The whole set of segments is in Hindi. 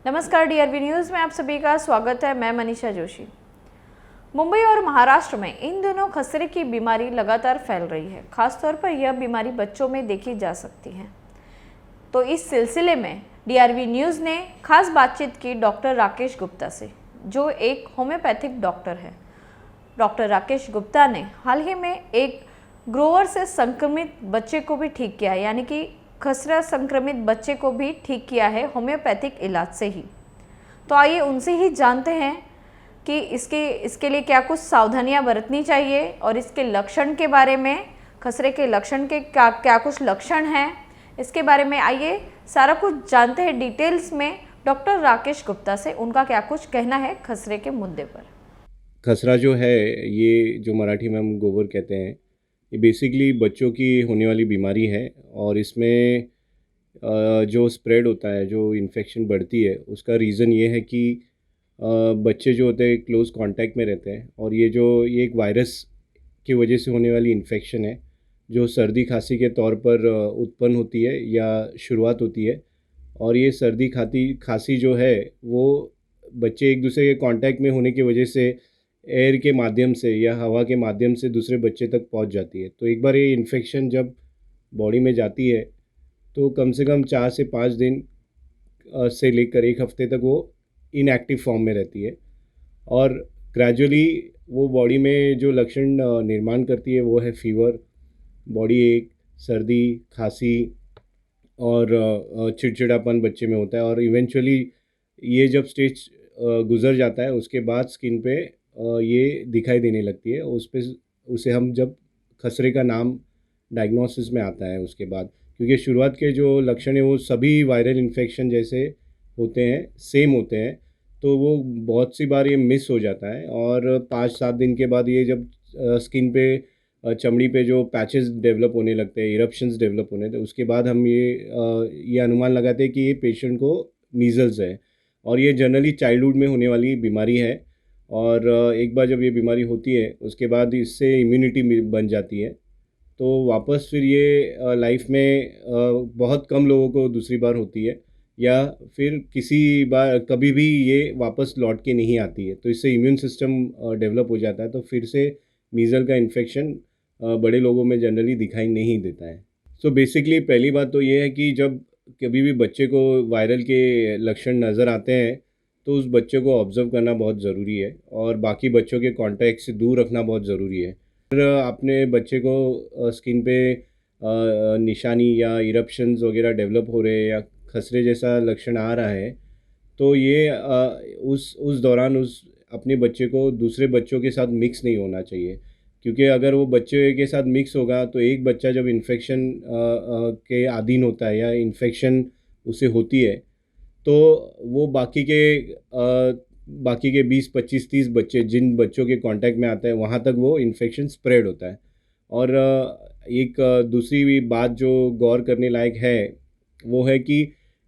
नमस्कार डीआरवी न्यूज़ में आप सभी का स्वागत है। मैं मनीषा जोशी। मुंबई और महाराष्ट्र में इन दिनों खसरे की बीमारी लगातार फैल रही है। खासतौर पर यह बीमारी बच्चों में देखी जा सकती है। तो इस सिलसिले में डीआरवी न्यूज़ ने खास बातचीत की डॉक्टर राकेश गुप्ता से, जो एक होम्योपैथिक डॉक्टर है। डॉक्टर राकेश गुप्ता ने हाल ही में एक ग्रोवर से संक्रमित बच्चे को भी ठीक किया, यानी कि खसरा संक्रमित बच्चे को भी ठीक किया है होम्योपैथिक इलाज से ही। तो आइए उनसे ही जानते हैं कि इसके लिए क्या कुछ सावधानियां बरतनी चाहिए और इसके लक्षण के बारे में, खसरे के लक्षण के क्या कुछ लक्षण हैं, इसके बारे में आइए सारा कुछ जानते हैं डिटेल्स में डॉक्टर राकेश गुप्ता से। उनका क्या कुछ कहना है खसरे के मुद्दे पर। खसरा जो है, ये जो मराठी में हम गोबर कहते हैं, ये बेसिकली बच्चों की होने वाली बीमारी है। और इसमें जो स्प्रेड होता है, जो इन्फेक्शन बढ़ती है, उसका रीज़न ये है कि बच्चे जो होते हैं क्लोज़ कांटेक्ट में रहते हैं। और ये एक वायरस की वजह से होने वाली इन्फेक्शन है, जो सर्दी खांसी के तौर पर उत्पन्न होती है या शुरुआत होती है। और ये सर्दी खांसी जो है, वो बच्चे एक दूसरे के कांटेक्ट में होने की वजह से एयर के माध्यम से या हवा के माध्यम से दूसरे बच्चे तक पहुंच जाती है। तो एक बार ये इन्फेक्शन जब बॉडी में जाती है, तो कम से कम 4 से 5 दिन से लेकर एक हफ्ते तक वो इनएक्टिव फॉर्म में रहती है। और ग्रेजुअली वो बॉडी में जो लक्षण निर्माण करती है, वो है फीवर, बॉडी एक, सर्दी, खांसी और चिड़चिड़ापन बच्चे में होता है। और इवेंचुअली ये जब स्टेज गुजर जाता है, उसके बाद स्किन पे ये दिखाई देने लगती है। उसे हम जब खसरे का नाम डायग्नोसिस में आता है उसके बाद, क्योंकि शुरुआत के जो लक्षण हैं वो सभी वायरल इन्फेक्शन जैसे होते हैं, सेम होते हैं। तो वो बहुत सी बार ये मिस हो जाता है। और 5-7 दिन के बाद ये जब स्किन पे चमड़ी पे जो पैचेस डेवलप होने लगते हैं, इरप्शंस डेवलप होने, तो उसके बाद हम ये अनुमान लगाते हैं कि ये पेशेंट को मीज़ल्स है। और ये जनरली चाइल्डहुड में होने वाली बीमारी है। और एक बार जब ये बीमारी होती है, उसके बाद इससे इम्यूनिटी बन जाती है। तो वापस फिर ये लाइफ में बहुत कम लोगों को दूसरी बार होती है, या फिर किसी बार कभी भी ये वापस लौट के नहीं आती है। तो इससे इम्यून सिस्टम डेवलप हो जाता है, तो फिर से मीज़ल का इन्फेक्शन बड़े लोगों में जनरली दिखाई नहीं देता है। सो बेसिकली पहली बात तो ये है कि जब कभी भी बच्चे को वायरल के लक्षण नज़र आते हैं, तो उस बच्चे को ऑब्ज़र्व करना बहुत ज़रूरी है और बाकी बच्चों के कॉन्टैक्ट से दूर रखना बहुत ज़रूरी है। फिर अपने बच्चे को स्किन पे निशानी या इरप्शंस वगैरह डेवलप हो रहे हैं या खसरे जैसा लक्षण आ रहा है, तो ये उस दौरान उस अपने बच्चे को दूसरे बच्चों के साथ मिक्स नहीं होना चाहिए। क्योंकि अगर वो बच्चे के साथ मिक्स होगा, तो एक बच्चा जब इन्फेक्शन के अधीन होता है या इन्फेक्शन उसे होती है, तो वो बाकी के 20-25-30 बच्चे जिन बच्चों के कांटेक्ट में आता है, वहाँ तक वो इन्फेक्शन स्प्रेड होता है। और एक दूसरी भी बात जो गौर करने लायक है, वो है कि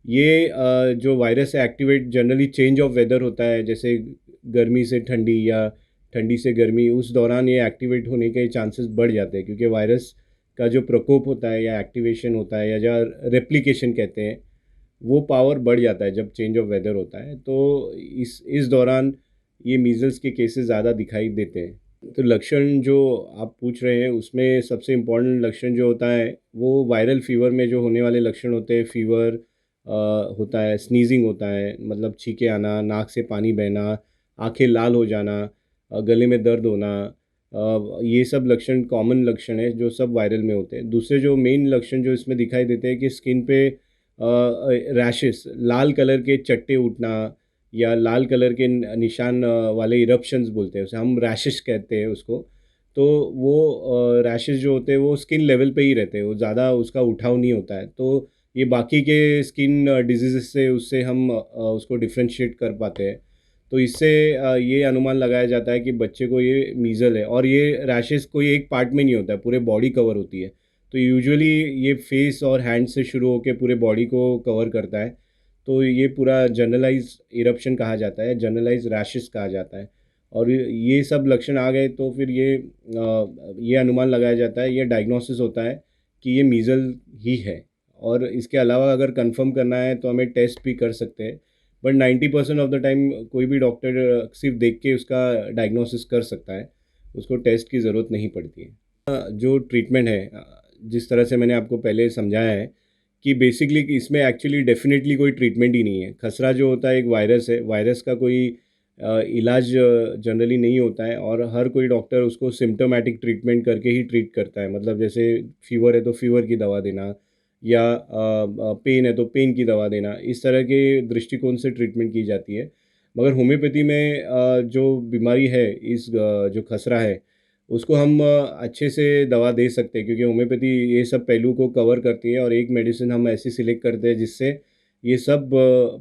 ये जो वायरस है activate generally change of weather होता है, जैसे गर्मी से ठंडी या ठंडी से गर्मी, उस दौरान ये एक्टिवेट होने के चांसेस बढ़ जाते हैं। क्योंकि वायरस का जो प्रकोप होता है या एक्टिवेशन होता है या जो रेप्लिकेशन कहते हैं, वो पावर बढ़ जाता है जब चेंज ऑफ वेदर होता है। तो इस दौरान ये मीज़ल्स के केसेस ज़्यादा दिखाई देते हैं। तो लक्षण जो आप पूछ रहे हैं, उसमें सबसे इम्पोर्टेंट लक्षण जो होता है, वो वायरल फीवर में जो होने वाले लक्षण होते हैं, फीवर होता है, स्नीजिंग होता है, मतलब छींके आना, नाक से पानी बहना, आंखें लाल हो जाना, गले में दर्द होना, ये सब लक्षण कॉमन लक्षण है जो सब वायरल में होते हैं। दूसरे जो मेन लक्षण जो इसमें दिखाई देते हैं कि स्किन पे रैशेस, लाल कलर के चट्टे उठना या लाल कलर के निशान वाले इरप्शंस बोलते हैं, उसे हम रैशेस कहते हैं उसको। तो वो रैशेस जो होते हैं वो स्किन लेवल पे ही रहते हैं, वो ज़्यादा उसका उठाव नहीं होता है। तो ये बाकी के स्किन डिजीज़ से उससे हम उसको डिफ्रेंशिएट कर पाते हैं। तो इससे ये अनुमान लगाया जाता है कि बच्चे को ये मीज़ल है। और ये रैशेस कोई एक पार्ट में नहीं होता है, पूरे बॉडी कवर होती है। तो यूजुअली ये फेस और हैंड से शुरू होकर पूरे बॉडी को कवर करता है। तो ये पूरा जनरलाइज इरप्शन कहा जाता है, जनरलाइज रैशेस कहा जाता है। और ये सब लक्षण आ गए तो फिर ये अनुमान लगाया जाता है, ये डायग्नोसिस होता है कि ये मीज़ल ही है। और इसके अलावा अगर कंफर्म करना है तो हमें टेस्ट भी कर सकते हैं। बट 90% ऑफ द टाइम कोई भी डॉक्टर सिर्फ देख के उसका डायग्नोसिस कर सकता है, उसको टेस्ट की ज़रूरत नहीं पड़ती है। जो ट्रीटमेंट है, जिस तरह से मैंने आपको पहले समझाया है कि बेसिकली इसमें एक्चुअली डेफिनेटली कोई ट्रीटमेंट ही नहीं है। खसरा जो होता है एक वायरस है, वायरस का कोई इलाज जनरली नहीं होता है, और हर कोई डॉक्टर उसको सिम्टोमेटिक ट्रीटमेंट करके ही ट्रीट करता है। मतलब जैसे फीवर है तो फीवर की दवा देना, या पेन है तो पेन की दवा देना, इस तरह के दृष्टिकोण से ट्रीटमेंट की जाती है। मगर होम्योपैथी में जो बीमारी है, जो खसरा है, उसको हम अच्छे से दवा दे सकते हैं, क्योंकि होम्योपैथी ये सब पहलू को कवर करती है, और एक मेडिसिन हम ऐसी सिलेक्ट करते हैं जिससे ये सब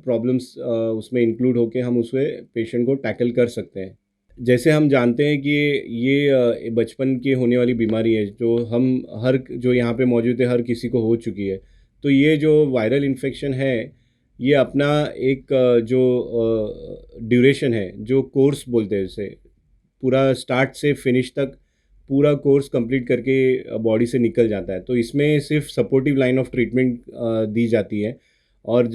प्रॉब्लम्स उसमें इंक्लूड होके हम उसमें पेशेंट को टैकल कर सकते हैं। जैसे हम जानते हैं कि ये बचपन की होने वाली बीमारी है, जो यहाँ पे मौजूद है हर किसी को हो चुकी है। तो ये जो वायरल इन्फेक्शन है, ये अपना एक जो ड्यूरेशन है, जो कोर्स बोलते हैं उसे, पूरा स्टार्ट से फिनिश तक पूरा कोर्स कंप्लीट करके बॉडी से निकल जाता है। तो इसमें सिर्फ सपोर्टिव लाइन ऑफ ट्रीटमेंट दी जाती है। और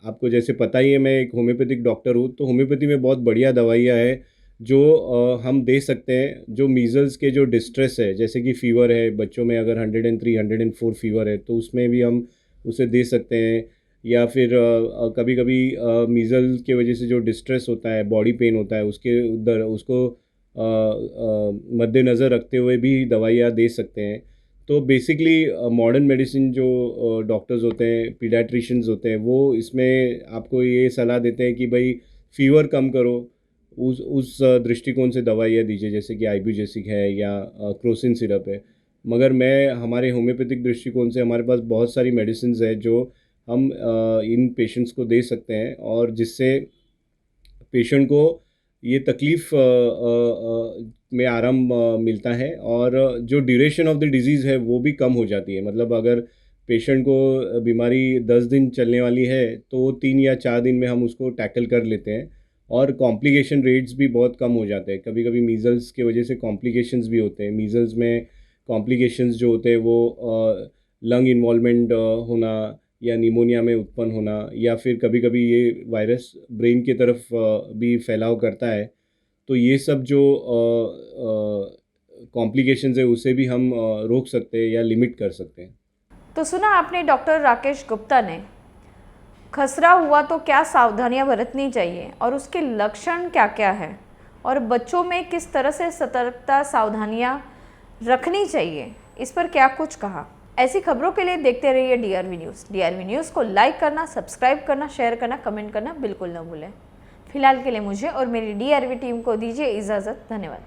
आपको जैसे पता ही है, मैं एक होम्योपैथिक डॉक्टर हूँ, तो होम्योपैथी में बहुत बढ़िया दवाइयाँ हैं जो हम दे सकते हैं। जो मीज़ल्स के जो डिस्ट्रेस है, जैसे कि फ़ीवर है बच्चों में, अगर 103 104 फ़ीवर है तो उसमें भी हम उसे दे सकते हैं। या फिर कभी कभी मीज़ल्स की वजह से जो डिस्ट्रेस होता है, बॉडी पेन होता है, उसको मद्देनज़र रखते हुए भी दवाइयाँ दे सकते हैं। तो बेसिकली मॉडर्न मेडिसिन जो डॉक्टर्स होते हैं, पीडियाट्रिशियंस होते हैं, वो इसमें आपको ये सलाह देते हैं कि भाई फीवर कम करो, उस दृष्टिकोण से दवाइयाँ दीजिए, जैसे कि आइब्यूजेसिक है या क्रोसिन सिरप है। मगर हमारे होम्योपैथिक दृष्टिकोण से हमारे पास बहुत सारी मेडिसिन है जो हम इन पेशेंट्स को दे सकते हैं, और जिससे पेशेंट को ये तकलीफ़ में आराम मिलता है, और जो ड्यूरेशन ऑफ द डिज़ीज़ है वो भी कम हो जाती है। मतलब अगर पेशेंट को बीमारी 10 दिन चलने वाली है तो 3 या 4 दिन में हम उसको टैकल कर लेते हैं, और कॉम्प्लिकेशन रेट्स भी बहुत कम हो जाते हैं। कभी कभी मीज़ल्स की वजह से कॉम्प्लिकेशंस भी होते हैं। मीज़ल्स में कॉम्प्लिकेशंस जो होते हैं वो लंग इन्वॉल्वमेंट होना, या निमोनिया में उत्पन्न होना, या फिर कभी कभी ये वायरस ब्रेन की तरफ भी फैलाव करता है। तो ये सब जो कॉम्प्लिकेशंस है उसे भी हम रोक सकते हैं या लिमिट कर सकते हैं। तो सुना आपने डॉक्टर राकेश गुप्ता ने, खसरा हुआ तो क्या सावधानियां बरतनी चाहिए और उसके लक्षण क्या क्या है, और बच्चों में किस तरह से सतर्कता सावधानियां रखनी चाहिए, इस पर क्या कुछ कहा। ऐसी खबरों के लिए देखते रहिए DRV न्यूज़। DRV न्यूज़ को लाइक करना, सब्सक्राइब करना, शेयर करना, कमेंट करना बिल्कुल न भूलें। फिलहाल के लिए मुझे और मेरी DRV टीम को दीजिए इजाज़त। धन्यवाद।